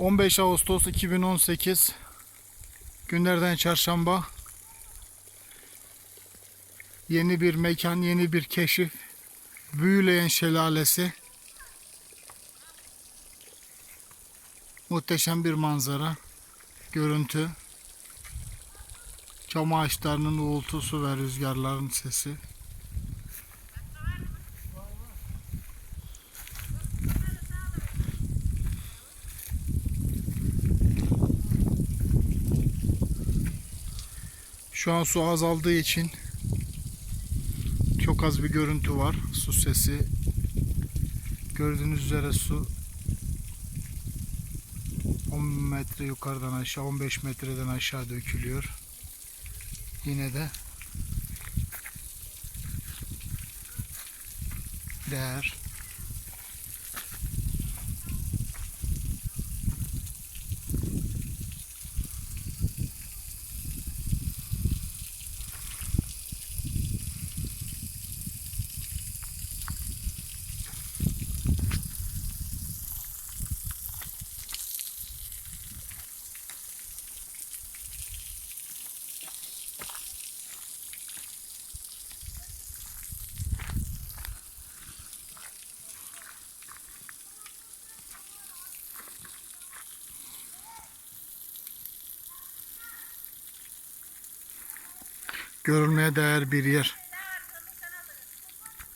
15 Ağustos 2018 günlerden çarşamba. Yeni bir mekan, yeni bir keşif. Büyüleyen Şelalesi. Muhteşem bir manzara, görüntü. Çam ağaçlarının uğultusu ve rüzgarların sesi. Şu an su azaldığı için çok az bir görüntü var. Su sesi. Gördüğünüz üzere su 10 metre yukarıdan aşağı, 15 metreden aşağı dökülüyor. Yine de değer. Görülmeye değer bir yer.